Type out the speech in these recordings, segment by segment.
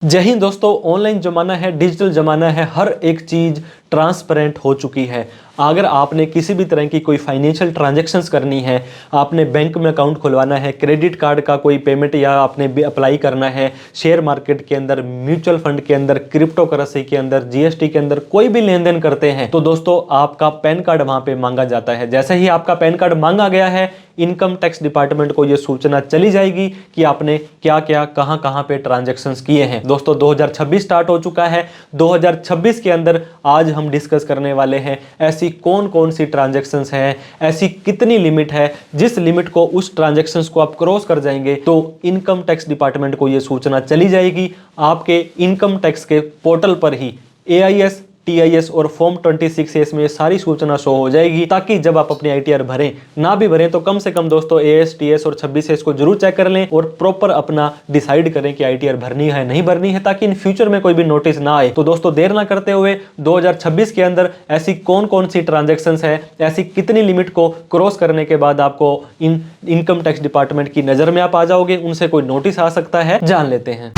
जय हिंद दोस्तों, ऑनलाइन जमाना है, डिजिटल जमाना है, हर एक चीज ट्रांसपेरेंट हो चुकी है। अगर आपने किसी भी तरह की कोई फाइनेंशियल ट्रांजैक्शंस करनी है, आपने बैंक में अकाउंट खुलवाना है, क्रेडिट कार्ड का कोई पेमेंट या आपने भी अप्लाई करना है, शेयर मार्केट के अंदर, म्यूचुअल फंड के अंदर, क्रिप्टो करेंसी के अंदर, जीएसटी के अंदर कोई भी लेन देन करते हैं तो दोस्तों आपका पैन कार्ड वहां पे मांगा जाता है। जैसे ही आपका पैन कार्ड मांगा गया है, इनकम टैक्स डिपार्टमेंट को यह सूचना चली जाएगी कि आपने क्या क्या कहां पे ट्रांजैक्शंस किए हैं। दोस्तों 2026 स्टार्ट हो चुका है। 2026 के अंदर आज हम डिस्कस करने वाले हैं ऐसी कौन कौन सी ट्रांजैक्शंस हैं, ऐसी कितनी लिमिट है, जिस लिमिट को उस ट्रांजैक्शंस को आप क्रॉस कर जाएंगे तो इनकम टैक्स डिपार्टमेंट को यह सूचना चली जाएगी। आपके इनकम टैक्स के पोर्टल पर ही AIS, TIS और फॉर्म 26A में सारी सूचना शो हो जाएगी, ताकि जब आप अपनी ITR भरें, ना भी भरें तो कम से कम दोस्तों AS, TS और 26A को जरूर चेक कर लें और प्रॉपर अपना डिसाइड करें कि ITR भरनी है नहीं भरनी है, ताकि इन फ्यूचर में कोई भी नोटिस ना आए। तो दोस्तों देर ना करते हुए 2026 के अंदर ऐसी कौन कौन सी ट्रांजैक्शंस है, ऐसी कितनी लिमिट को क्रॉस करने के बाद आपको इनकम टैक्स डिपार्टमेंट की नजर में आप आ जाओगे, उनसे कोई नोटिस आ सकता है, जान लेते हैं।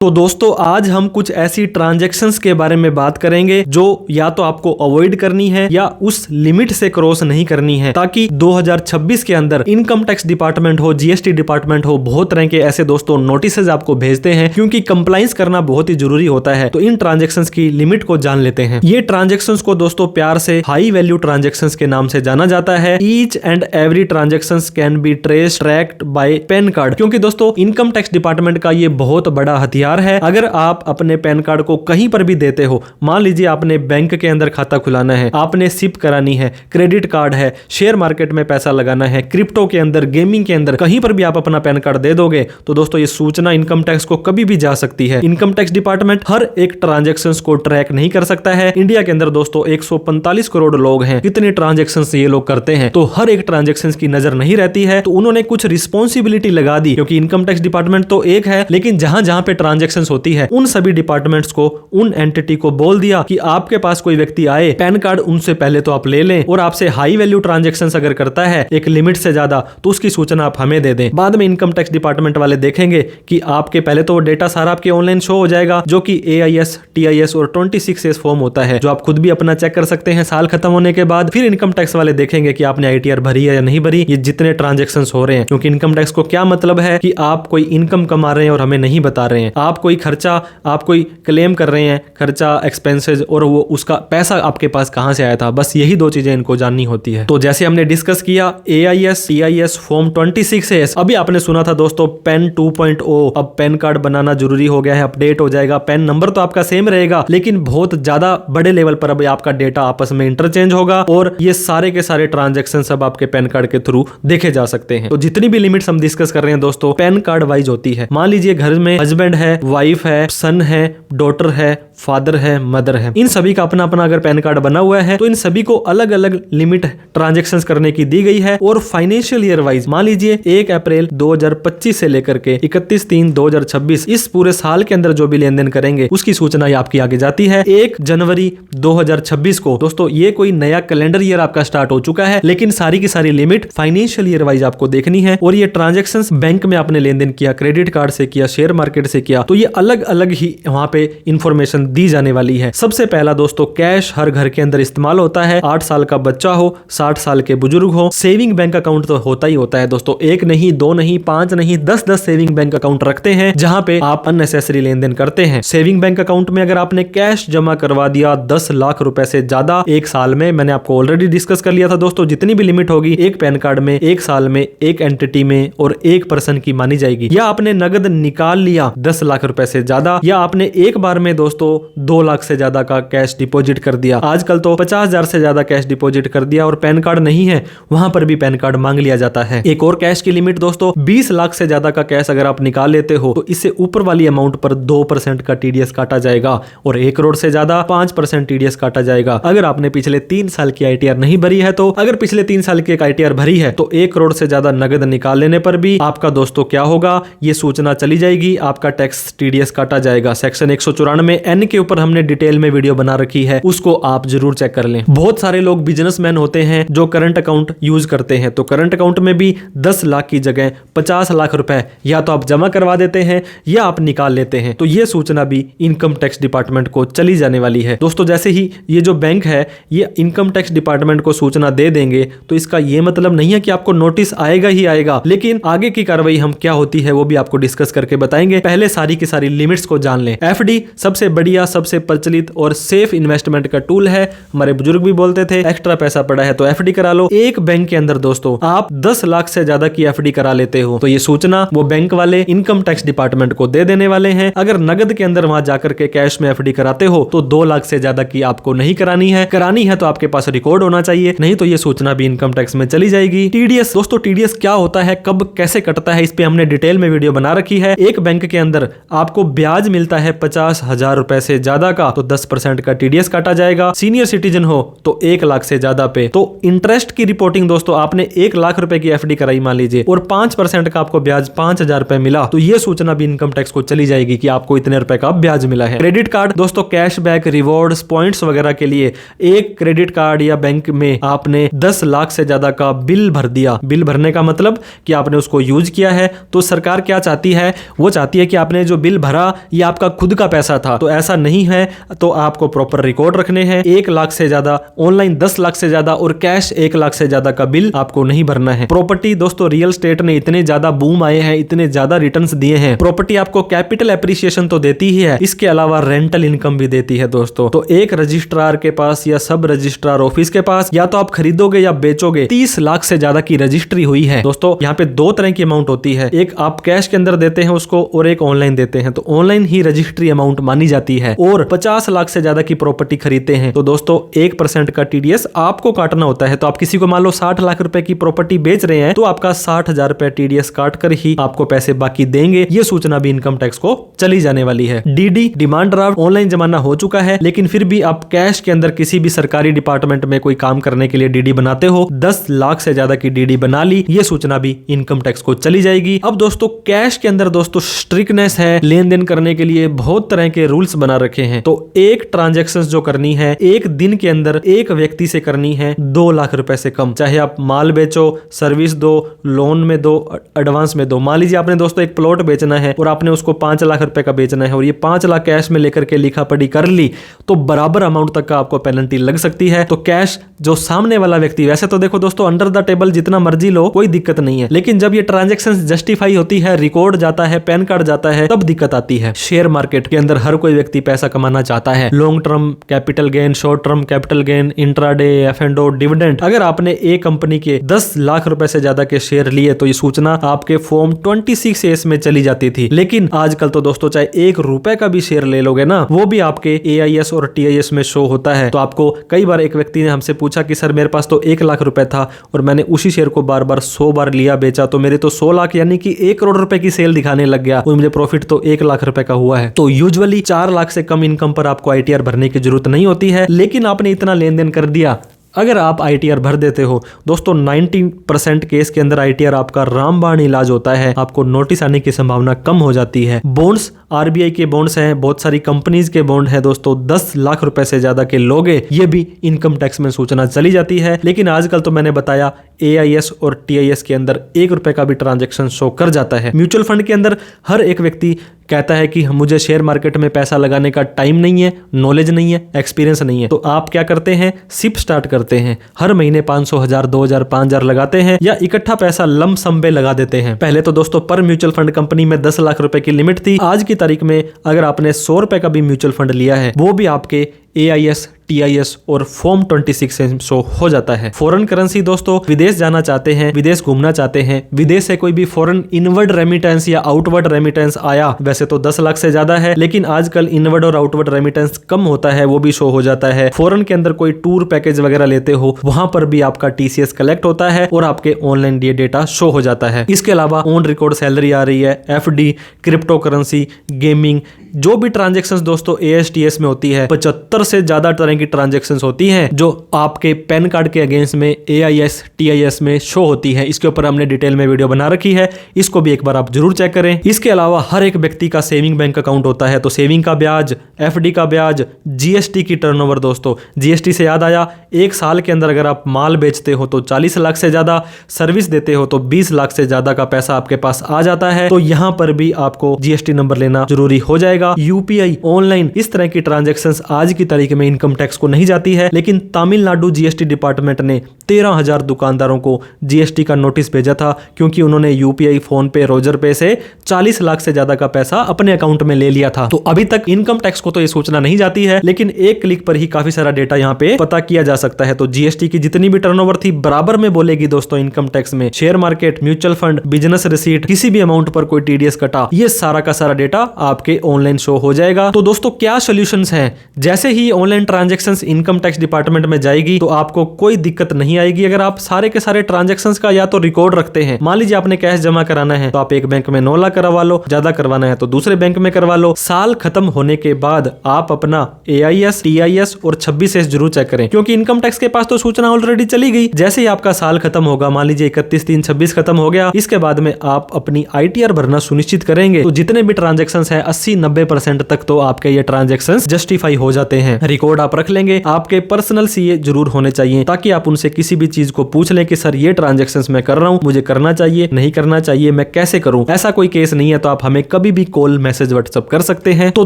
तो दोस्तों आज हम कुछ ऐसी ट्रांजैक्शंस के बारे में बात करेंगे जो या तो आपको अवॉइड करनी है या उस लिमिट से क्रॉस नहीं करनी है, ताकि 2026 के अंदर इनकम टैक्स डिपार्टमेंट हो, GST डिपार्टमेंट हो, बहुत तरह के ऐसे दोस्तों नोटिसेज आपको भेजते हैं, क्योंकि कंप्लाइंस करना बहुत ही जरूरी होता है। तो इन ट्रांजैक्शंस की लिमिट को जान लेते हैं। ये ट्रांजैक्शंस को दोस्तों प्यार से हाई वैल्यू ट्रांजैक्शंस के नाम से जाना जाता है। Each and every transactions can be traced, tracked by PAN card, क्योंकि दोस्तों इनकम टैक्स डिपार्टमेंट का ये बहुत बड़ा हथियार है। अगर आप अपने पैन कार्ड को कहीं पर भी देते हो, मान लीजिए आपने बैंक के अंदर खाता खुलाना है, आपने सिप करानी है, क्रेडिट कार्ड है, शेयर मार्केट में पैसा लगाना है, क्रिप्टो के अंदर, गेमिंग के अंदर, कहीं पर भी आप अपना पैन कार्ड दे दोगे तो दोस्तों ये सूचना इनकम टैक्स को कभी भी जा सकती है। इनकम टैक्स डिपार्टमेंट हर एक ट्रांजेक्शन को ट्रैक नहीं कर सकता है। इंडिया के अंदर दोस्तों 145 करोड़ लोग हैं, कितने ट्रांजेक्शन ये लोग करते हैं, तो हर एक ट्रांजेक्शन की नजर नहीं रहती है। तो उन्होंने कुछ रिस्पॉन्सिबिलिटी लगा दी, क्योंकि इनकम टैक्स डिपार्टमेंट तो एक है, लेकिन जहां जहां पे ट्रांजेक्शन होती है उन सभी डिपार्टमेंट्स को, उन एंटिटी को बोल दिया कि आपके पास कोई व्यक्ति आए, पैन कार्ड उनसे पहले तो आप ले लें, और आपसे हाई वैल्यू ट्रांजैक्शंस अगर करता है एक लिमिट से ज्यादा तो उसकी सूचना आप हमें दे दें। बाद में इनकम टैक्स डिपार्टमेंट वाले देखेंगे कि आपके पहले तो डेटा सारा आपके ऑनलाइन शो हो जाएगा, जो कि AIS, TIS और 26A फॉर्म होता है, जो आप खुद भी अपना चेक कर सकते हैं साल खत्म होने के बाद। फिर इनकम टैक्स वाले देखेंगे कि आपने ITR भरी है या नहीं भरी, ये जितने ट्रांजेक्शन हो रहे हैं, क्योंकि इनकम टैक्स को क्या मतलब है कि आप कोई इनकम कमा रहे हैं और हमें नहीं बता रहे हैं, आप कोई खर्चा, आप कोई क्लेम कर रहे हैं, खर्चा, एक्सपेंसेस, और वो उसका पैसा आपके पास कहां से आया था, बस यही दो चीजें इनको जाननी होती है। तो जैसे हमने डिस्कस किया AIS, TIS, फॉर्म 26A, अभी आपने सुना था दोस्तों पैन 2.0, अब पैन कार्ड बनाना जरूरी हो गया है, अपडेट हो जाएगा। पैन नंबर तो आपका सेम रहेगा, लेकिन बहुत ज्यादा बड़े लेवल पर अब आपका डेटा आपस में इंटरचेंज होगा, और ये सारे के सारे ट्रांजेक्शन सब आपके पैन कार्ड के थ्रू देखे जा सकते हैं। तो जितनी भी लिमिट्स हम डिस्कस कर रहे हैं दोस्तों पैन कार्ड वाइज होती है। मान लीजिए घर में हस्बैंड है, वाइफ है, सन है, डॉटर है, फादर है, मदर है, इन सभी का अपना अपना अगर पैन कार्ड बना हुआ है तो इन सभी को अलग अलग लिमिट ट्रांजैक्शंस करने की दी गई है। और फाइनेंशियल ईयर वाइज मान लीजिए 1 अप्रैल 2025 से लेकर के 31/3/2026 इस पूरे साल के अंदर जो भी लेन देन करेंगे उसकी सूचना आपकी आगे जाती है। 1 जनवरी 2026 को दोस्तों ये कोई नया कैलेंडर ईयर आपका स्टार्ट हो चुका है, लेकिन सारी की सारी लिमिट फाइनेंशियल ईयर वाइज आपको देखनी है। और ये ट्रांजेक्शंस बैंक में आपने लेन देन किया, क्रेडिट कार्ड से किया, शेयर मार्केट से किया, तो ये अलग अलग ही वहां पे इंफॉर्मेशन दी जाने वाली है। सबसे पहला दोस्तों कैश हर घर के अंदर इस्तेमाल होता है। 8 साल का बच्चा हो, 60 साल के बुजुर्ग हो, सेविंग बैंक अकाउंट तो होता ही होता है दोस्तों। 1 नहीं, 2 नहीं, 5 नहीं, 10 सेविंग बैंक अकाउंट रखते हैं, जहां पे आप अननेसेसरी लेन देन करते हैं। सेविंग बैंक अकाउंट में अगर आपने कैश जमा करवा दिया 10 लाख रुपए से ज्यादा एक साल में, मैंने आपको ऑलरेडी डिस्कस कर लिया था दोस्तों, जितनी भी लिमिट होगी एक पैन कार्ड में, एक साल में, एक एंटिटी में और एक पर्सन की मानी जाएगी। या आपने नगद निकाल लिया 10 लाख रुपए से ज्यादा, या आपने एक बार में दोस्तों 2 लाख से ज्यादा का कैश डिपॉजिट कर दिया, आजकल तो 50,000 से ज्यादा कैश डिपॉजिट कर दिया और पैन कार्ड नहीं है, वहां पर भी पैन कार्ड मांग लिया जाता है। एक और कैश की लिमिट दोस्तों 20 लाख से ज्यादा का कैश अगर आप निकाल लेते हो तो इससे ऊपर वाली अमाउंट पर 2% का TDS काटा जाएगा, और 1 करोड़ से ज्यादा 5% TDS काटा जाएगा। अगर आपने पिछले 3 साल की ITR नहीं भरी है, तो अगर पिछले 3 साल की एक ITR भरी है तो 1 करोड़ से ज्यादा नगद निकाल लेने पर भी आपका दोस्तों क्या होगा, ये सूचना चली जाएगी, आपका टैक्स TDS काटा जाएगा। सेक्शन 194 N इनके ऊपर हमने डिटेल में वीडियो बना रखी है, उसको आप जरूर चेक कर लें। बहुत सारे लोग बिजनेसमैन होते हैं जो करंट अकाउंट यूज करते हैं, तो करंट अकाउंट में भी 10 लाख की जगह 50 लाख रुपए या तो आप जमा करवा देते हैं या आप निकाल लेते हैं। तो ये सूचना भी इनकम टैक्स डिपार्टमेंट को चली जाने वाली है। दोस्तों जैसे ही ये जो बैंक है ये इनकम टैक्स डिपार्टमेंट को सूचना दे देंगे तो इसका ये मतलब नहीं है कि आपको नोटिस आएगा ही आएगा, लेकिन आगे की कार्रवाई हम क्या होती है वो भी आपको डिस्कस करके बताएंगे। पहले सारी की सारी लिमिट्स को जान लें। एफडी सबसे बढ़िया, सबसे प्रचलित और सेफ इन्वेस्टमेंट का टूल है। हमारे बुजुर्ग भी बोलते थे एक्स्ट्रा पैसा पड़ा है तो एफडी करा लो। एक बैंक के अंदर दोस्तों आप 10 लाख से ज्यादा की एफडी करा लेते हो तो ये सूचना वो बैंक वाले इनकम टैक्स डिपार्टमेंट को दे देने वाले हैं। अगर नगद के अंदर वहां जाकर के कैश में एफडी कराते हो तो 2 लाख से ज्यादा की आपको नहीं करानी है तो आपके पास रिकॉर्ड होना चाहिए, नहीं तो ये सूचना भी इनकम टैक्स में चली जाएगी। टीडीएस दोस्तों, टीडीएस क्या होता है, कब कैसे कटता है, इस पे हमने डिटेल में वीडियो बना रखी है। एक बैंक के अंदर आपको ब्याज मिलता है 50,000 रुपए से ज्यादा का तो 10% का टीडीएस काटा जाएगा। सीनियर सिटीजन हो तो 1 लाख से ज्यादा पे। तो इंटरेस्ट की रिपोर्टिंग दोस्तों, आपने 1 लाख रुपए की एफडी कराई मान लीजिए और 5% का आपको ब्याज 5,000 रुपए मिला तो ये सूचना भी इनकम टैक्स को चली जाएगी कि आपको इतने रुपए का ब्याज मिला है। क्रेडिट कार्ड दोस्तों, कैशबैक, रिवॉर्ड्स, पॉइंट्स वगैरह के लिए एक क्रेडिट कार्ड या बैंक में आपने 10 लाख से ज्यादा का बिल भर दिया। बिल भरने का मतलब कि आपने उसको यूज किया है, तो सरकार क्या चाहती है, वो चाहती है कि आपने जो बिल भरा ये आपका खुद का पैसा था। तो ऐसा नहीं है, तो आपको प्रॉपर रिकॉर्ड रखने हैं। 1 लाख से ज्यादा, ऑनलाइन 10 लाख से ज्यादा और कैश 1 लाख से ज्यादा का बिल आपको नहीं भरना है। प्रॉपर्टी दोस्तों, रियल स्टेट ने इतने ज्यादा बूम आए हैं, इतने ज्यादा रिटर्न्स दिए हैं। प्रॉपर्टी आपको कैपिटल एप्रिसिएशन तो देती ही है, इसके अलावा रेंटल इनकम भी देती है दोस्तों। तो एक रजिस्ट्रार के पास या सब रजिस्ट्रार ऑफिस के पास या तो आप खरीदोगे या बेचोगे 30 लाख से ज्यादा की रजिस्ट्री हुई है। दोस्तों यहाँ पे 2 तरह की अमाउंट होती है, एक आप कैश के अंदर देते हैं उसको और एक ऑनलाइन देते हैं। तो ऑनलाइन ही रजिस्ट्री अमाउंट मानी जाती है। और 50 लाख से ज्यादा की प्रॉपर्टी खरीदते हैं तो दोस्तों 1% का टीडीएस आपको काटना होता है। तो आप किसी को मान लो 60 लाख रुपए की प्रॉपर्टी बेच रहे हैं तो आपका 60,000 रुपए टीडीएस काट कर ही आपको पैसे बाकी देंगे। ये सूचना भी इनकम टैक्स को चली जाने वाली है। डीडी, डिमांड ड्राफ्ट, ऑनलाइन जमाना हो चुका है, लेकिन फिर भी आप कैश के अंदर किसी भी सरकारी डिपार्टमेंट में कोई काम करने के लिए डीडी बनाते हो, 10 लाख से ज्यादा की डीडी बना ली, ये सूचना भी इनकम टैक्स को चली जाएगी। अब दोस्तों कैश के अंदर दोस्तों स्ट्रिक्टनेस है, लेन देन करने के लिए बहुत तरह के रूल्स बना रखे हैं। तो एक ट्रांजैक्शन जो करनी है एक दिन के अंदर एक व्यक्ति से करनी है 2 लाख रुपए से कम, चाहे आप माल बेचो, सर्विस दो, लोन में दो, एडवांस में दो। मान लीजिए आपने दोस्तों एक प्लॉट बेचना है और आपने उसको 5 लाख रुपए का बेचना है और ये 5 लाख कैश में लेकर के लिखा पढ़ी कर ली तो बराबर अमाउंट तक का आपको पेनल्टी लग सकती है। तो कैश जो सामने वाला व्यक्ति, वैसे तो देखो दोस्तों अंडर द टेबल जितना मर्जी लो कोई दिक्कत नहीं है, लेकिन जब ये ट्रांजैक्शन जस्टिफाई होती है, रिकॉर्ड जाता है, पैन कार्ड जाता है, तब दिक्कत आती है। शेयर मार्केट के अंदर हर कोई व्यक्ति पैसा कमाना चाहता है। Long term capital gain, short term capital gain, intraday, एफ&ओ, डिविडेंड। अगर आपने एक कंपनी के 10 लाख रुपए से ज्यादा के शेयर लिए तो ये सूचना आपके फॉर्म 26A में चली जाती थी। लेकिन आजकल तो दोस्तों चाहे 1 रुपए का भी शेयर ले लोगे ना, वो भी आपके AIS और TIS में शो होता है। तो आपको कई बार एक व्यक्ति ने हमसे पूछा कि सर मेरे पास तो 1 लाख रुपए था और मैंने उसी शेयर को बार बार 100 बार लिया बेचा तो मेरे तो 100 लाख यानी कि 1 करोड़ रुपए की सेल दिखाने लग गया और मुझे प्रॉफिट तो 1 लाख रुपए का हुआ है। तो यूजुअली 4 लाख से कम इनकम पर आपको ITR भरने की जरूरत नहीं होती है, लेकिन आपने इतना लेन देन कर दिया, अगर आप ITR भर देते हो दोस्तों 90% केस के अंदर ITR आपका रामबाण इलाज होता है, आपको नोटिस आने की संभावना कम हो जाती है। बॉन्ड्स, RBI के बॉन्ड्स हैं, बहुत सारी कंपनीज के बॉन्ड है दोस्तों, 10 लाख रुपए से ज्यादा के लोगे ये भी इनकम टैक्स में सूचना चली जाती है। लेकिन आजकल तो मैंने बताया AIS और TIS के अंदर 1 रुपए का भी ट्रांजैक्शन शो कर जाता है। म्यूचुअल फंड के अंदर हर एक व्यक्ति कहता है कि मुझे शेयर मार्केट में पैसा लगाने का टाइम नहीं है, नॉलेज नहीं है, एक्सपीरियंस नहीं है। तो आप क्या करते हैं, सिप स्टार्ट करते हैं, हर महीने 500, 1000, 2000, 5000 लगाते हैं या इकट्ठा पैसा लम सम पे लगा देते हैं। पहले तो दोस्तों पर म्यूचुअल फंड कंपनी में 10 लाख रुपए की लिमिट थी। आज की तारीख में अगर आपने 100 रुपए का भी म्यूचुअल फंड लिया है वो भी आपके AIS, TIS और फॉर्म 26 से शो हो जाता है। फॉरेन करेंसी दोस्तों, विदेश जाना चाहते हैं, विदेश घूमना चाहते हैं, विदेश से कोई भी फॉरेन इनवर्ड रेमिटेंस या आउटवर्ड रेमिटेंस आया, वैसे तो 10 लाख से ज्यादा है, लेकिन आजकल इनवर्ड और आउटवर्ड रेमिटेंस कम होता है, वो भी शो हो जाता है। फॉरेन के अंदर कोई टूर पैकेज वगैरह लेते हो वहां पर भी आपका TCS कलेक्ट होता है और आपके ऑनलाइन ये डेटा शो हो जाता है। इसके अलावा ऑन रिकॉर्ड सैलरी आ रही है, FD, क्रिप्टो करेंसी, गेमिंग, जो भी ट्रांजेक्शंस दोस्तों ASTS में होती है 75 से ज्यादा तरह की ट्रांजेक्शंस होती हैं जो आपके पैन कार्ड के अगेंस्ट में AIS TIS में शो होती है। इसके ऊपर हमने डिटेल में वीडियो बना रखी है, इसको भी एक बार आप जरूर चेक करें। इसके अलावा हर एक व्यक्ति का सेविंग बैंक अकाउंट होता है, तो सेविंग का ब्याज, FD का ब्याज, GST की टर्नओवर दोस्तों, GST से याद आया, एक साल के अंदर अगर आप माल बेचते हो तो 40 लाख से ज्यादा, सर्विस देते हो तो 20 लाख से ज्यादा का पैसा आपके पास आ जाता है। तो यहां पर भी आपको GST नंबर लेना जरूरी हो जाएगा। UPI, ऑनलाइन, इस तरह की ट्रांजैक्शंस आज की तारीख में इनकम टैक्स को नहीं जाती है, लेकिन तमिलनाडु GST डिपार्टमेंट ने 13,000 दुकानदारों को GST का नोटिस भेजा था क्योंकि उन्होंने UPI, फोन पे, रोजर पे से 40 लाख से ज्यादा का पैसा अपने अकाउंट में ले लिया था। तो अभी तक इनकम टैक्स को तो ये सूचना नहीं जाती है, लेकिन एक क्लिक पर ही काफी सारा डेटा यहाँ पे पता किया जा सकता है। तो GST की जितनी भी टर्नओवर थी बराबर में बोलेगी दोस्तों इनकम टैक्स में। Share market, mutual fund, business receipt, किसी भी अमाउंट पर कोई TDS कटा, ये सारा का सारा डेटा आपके ऑनलाइन शो हो जाएगा। तो दोस्तों क्या सॉल्यूशंस हैं? जैसे ही online transactions income tax department में जाएगी तो आपको कोई दिक्कत नहीं आएगी अगर आप सारे के सारे ट्रांजैक्शंस का या तो रिकॉर्ड रखते हैं। मान लीजिए आपने कैश जमा कराना है तो आप एक बैंक में 9 लाख करवा लो, ज्यादा करवाना है तो दूसरे बैंक में करवा लो। साल खत्म होने के बाद आप अपना AIS, TIS और 26S जरूर चेक करें, क्योंकि इनकम टैक्स के पास तो सूचना ऑलरेडी चली गई। जैसे ही आपका साल खत्म होगा, मान लीजिए 31/3/26 खत्म हो गया, इसके बाद में आप अपनी ITR भरना सुनिश्चित करेंगे तो जितने भी ट्रांजैक्शंस है 80-90% तक तो आपके ये ट्रांजैक्शंस जस्टिफाई हो जाते हैं। रिकॉर्ड आप रख लेंगे, आपके पर्सनल CA जरूर होने चाहिए ताकि आप उनसे किसी भी चीज को पूछ लें कि सर ये ट्रांजैक्शंस मैं कर रहा हूं, मुझे करना चाहिए, नहीं करना चाहिए, मैं कैसे करूं। ऐसा कोई केस नहीं है तो आप हमें कभी भी कॉल, मैसेज, व्हाट्सएप कर सकते हैं। तो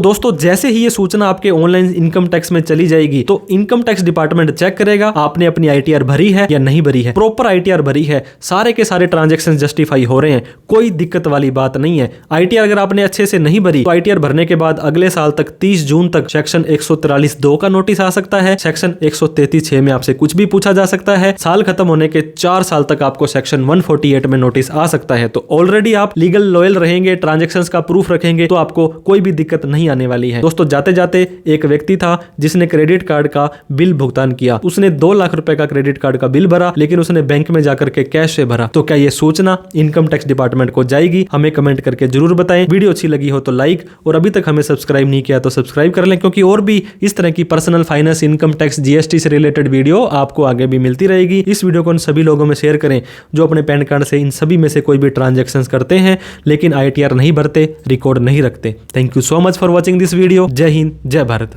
दोस्तों जैसे ही ये सूचना आपके ऑनलाइन इनकम टैक्स में चली जाएगी तो इनकम टैक्स डिपार्टमेंट चेक करेगा आपने अपनी ITR भरी है या नहीं भरी है, प्रॉपर ITR भरी है, सारे के सारे ट्रांजैक्शंस जस्टिफाई हो रहे हैं, कोई दिक्कत वाली बात नहीं है। ITR अगर आपने अच्छे से नहीं भरी तो ITR भरने के बाद अगले साल तक 30 जून तक सेक्शन 143(2) का नोटिस आ सकता है, सेक्शन 133(6) में आपसे कुछ भी पूछा जा सकता है, साल खत्म होने के 4 साल तक आपको सेक्शन 148 में नोटिस आ सकता है। तो ऑलरेडी आप लीगल लॉयल रहेंगे, ट्रांजैक्शंस का प्रूफ रखेंगे तो आपको कोई भी दिक्कत नहीं आने वाली है। दोस्तों जाते जाते एक व्यक्ति था जिसने क्रेडिट कार्ड का बिल भुगतान किया, उसने 2 लाख रुपए का क्रेडिट कार्ड का बिल भरा, लेकिन उसने बैंक में जाकर के कैश से भरा। तो क्या ये सूचना इनकम टैक्स डिपार्टमेंट को जाएगी? हमें कमेंट करके जरूर बताएं। वीडियो अच्छी लगी हो तो लाइक, और अभी तक हमें सब्सक्राइब नहीं किया तो सब्सक्राइब कर लें, क्योंकि और भी इस तरह की personal finance, income tax, GST से रिलेटेड वीडियो आपको आगे भी मिलती रहेगी। इस वीडियो को उन सभी लोगों में शेयर करें जो अपने पैन कार्ड से इन सभी में से कोई भी ट्रांजैक्शंस करते हैं लेकिन ITR नहीं भरते, रिकॉर्ड नहीं रखते। Thank you so much for watching this video. जय हिंद, जय भारत।